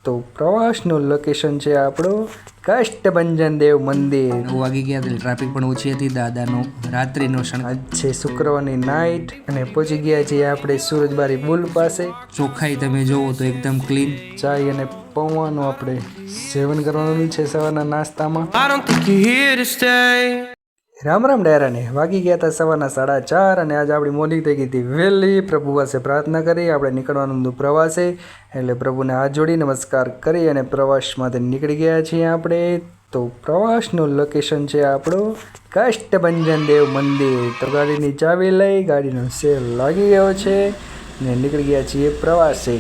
તો પ્રવાસનું લોકેશન છે આપણું કષ્ટભંજન દેવ મંદિર. 9 વાગી ગયા એટલે ટ્રાફિક પણ ઓછી હતી. દાદાનો રાત્રિનો આજ છે શુક્રવારની નાઇટ અને પહોંચી ગયા છીએ આપણે સુરજબારી પુલ પાસે. ચોખ્ખાઈ તમે જોવો તો એકદમ ક્લીન. ચાય અને પૌવાનું આપણે સેવન કરવાનું છે સવારના નાસ્તામાં. રામ રામ ડાયરાને વાગી ગયા હતા સવારના 4:30 અને આજે આપણી મોર્નિંગ થઈ ગઈ હતી વહેલી. પ્રભુ પાસે પ્રાર્થના કરી આપણે નીકળવાનું હતું પ્રવાસે, એટલે પ્રભુને હાથ જોડી નમસ્કાર કરી અને પ્રવાસમાંથી નીકળી ગયા છીએ આપણે. તો પ્રવાસનું લોકેશન છે આપણું કષ્ટભંજન દેવ મંદિર. તો ગાડીની ચાવી લઈ ગાડીનો સેલ લાગી ગયો છે ને નીકળી ગયા છીએ પ્રવાસે.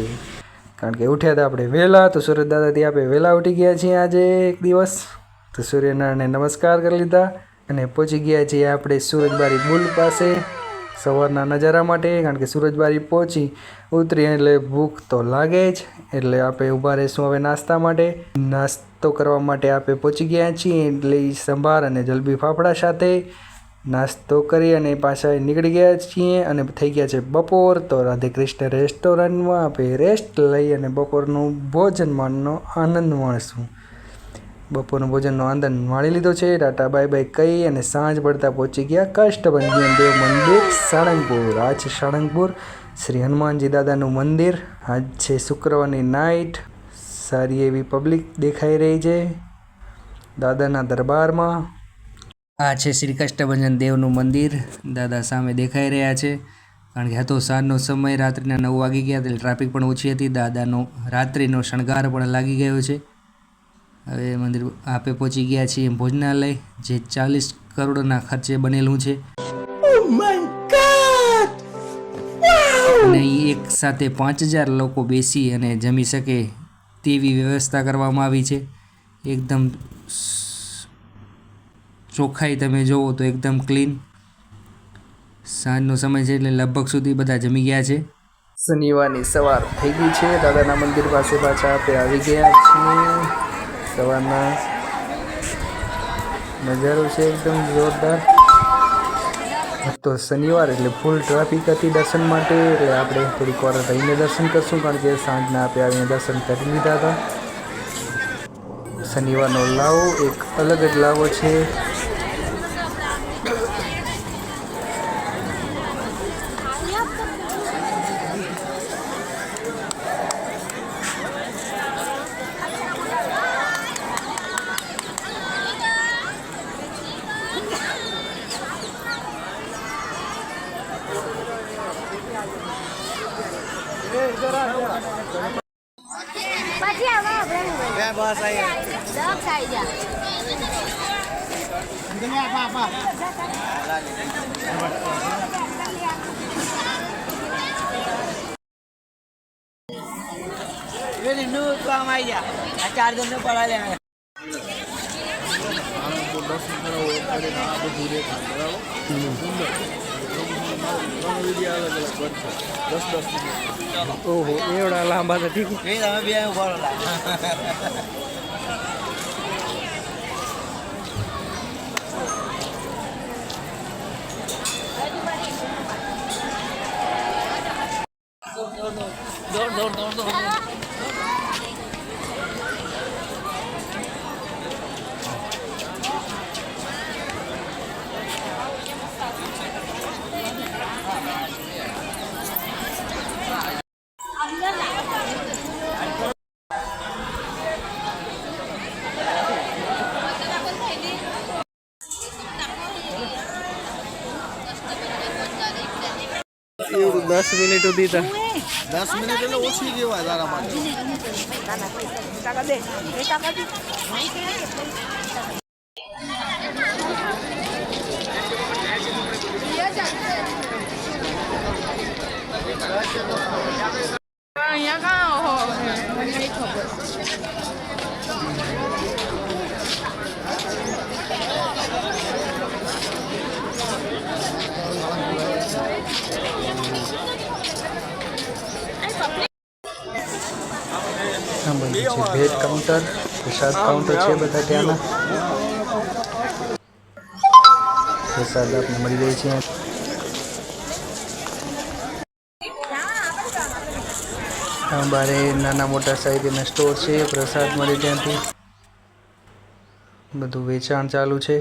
કારણ કે ઉઠ્યા હતા આપણે વહેલા, તો સૂરજ દાદાથી આપણે વહેલા ઉઠી ગયા છીએ આજે એક દિવસ. તો સૂર્યનારાયણને નમસ્કાર કરી લીધા અને પહોંચી ગયા છીએ આપણે સુરજબારી પુલ પાસે સવારના નજારા માટે. કારણ કે સુરજબારી પહોંચી ઉતરી એટલે ભૂખ તો લાગે જ, એટલે આપણે ઊભા રહીશું હવે નાસ્તા માટે. નાસ્તો કરવા માટે આપણે પહોંચી ગયા છીએ એટલે સંભાર અને જલેબી ફાફડા સાથે નાસ્તો કરી અને પાછા નીકળી ગયા છીએ અને થઈ ગયા છે બપોર. તો રાધે કૃષ્ણ રેસ્ટોરન્ટમાં આપણે રેસ્ટ લઈ અને બપોરનું ભોજન માણનો આનંદ માણશું. બપોરનું ભોજનનો આનંદ માણી લીધો છે. ટાટા બાય બાય કહી અને સાંજ પડતા પહોંચી ગયા કષ્ટભંજન દેવ મંદિર સાળંગપુર. આ છે સાળંગપુર શ્રી હનુમાનજી દાદાનું મંદિર. આજ છે શુક્રવારની નાઇટ. સારી એવી પબ્લિક દેખાઈ રહી છે દાદાના દરબારમાં. આ છે શ્રી કષ્ટભંજન દેવનું મંદિર. દાદા સામે દેખાઈ રહ્યા છે. કારણ કે હતો સાંજનો સમય, રાત્રિના 9 વાગી ગયા એટલે ટ્રાફિક પણ ઓછી હતી. દાદાનો રાત્રિનો શણગાર પણ લાગી ગયો છે. હવે મંદિર આપે પહોંચી ગયા છીએ ભોજનાલય, જે 40 કરોડના ખર્ચે બનેલું છે. અને અહીં એક સાથે 5000 લોકો બેસી અને જમી શકે તેવી વ્યવસ્થા કરવામાં આવી છે. એકદમ ચોખ્ખાઈ તમે જોવો તો એકદમ ક્લીન. સાંજનો સમય છે એટલે લગભગ સુધી બધા જમી ગયા છે. શનિવારની સવાર થઈ ગઈ છે. દાદાના મંદિર પાસે પાછા આપણે આવી ગયા છીએ. સવારના નજારો છે એકદમ જોરદાર. તો શનિવાર એટલે ફૂલ ટ્રાફિક હતી દર્શન માટે, એટલે આપણે થોડીક વાર રહીને દર્શન કરશું. કારણ કે સાંજના આપણે આવીને દર્શન કરી લીધા હતા. શનિવારનો લાવો એક અલગ જ લાવો છે. પછી આવો આપણે બસ આવી જા વેરી નું કામ આવી જા. આ 4 જણ ને પડા લે. ઓહો એવડા લાંબા તો ઠીક. તમે બે ઉભા રહો. એવું 10 મિનિટ સુધી હતા. 10 મિનિટ એટલે ઓછી કહેવાય તારા માટે. ભેટ કાઉન્ટર, પ્રસાદ કાઉન્ટર છે બધા ત્યાંના. પ્રસાદ આપને મળી જાય છે. આ બારે નાના મોટા સાહિત્યના સ્ટોર છે, પ્રસાદ મળે ત્યાંથી બધું વેચાણ ચાલુ છે.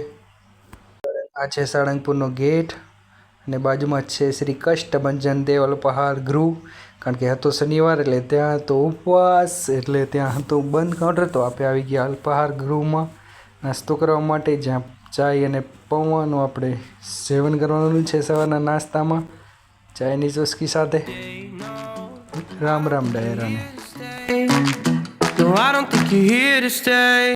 આ છે સાળંગપુરનો ગેટ અને બાજુમાં જ છે શ્રી કષ્ટભંજન દેવ અલ્પાહાર ગૃહ. કારણ કે હતો શનિવાર એટલે ત્યાં તો ઉપવાસ, એટલે ત્યાં હતું બંધ કાઉન્ટર. તો આપણે આવી ગયા અલ્પાહાર ગૃહમાં નાસ્તો કરવા માટે, જ્યાં ચાય અને પૌવાનું આપણે સેવન કરવાનું છે સવારના નાસ્તામાં ચાયની ચુસ્કી સાથે. Ram Ram ડાયરાને. No, I don't think you're here to stay.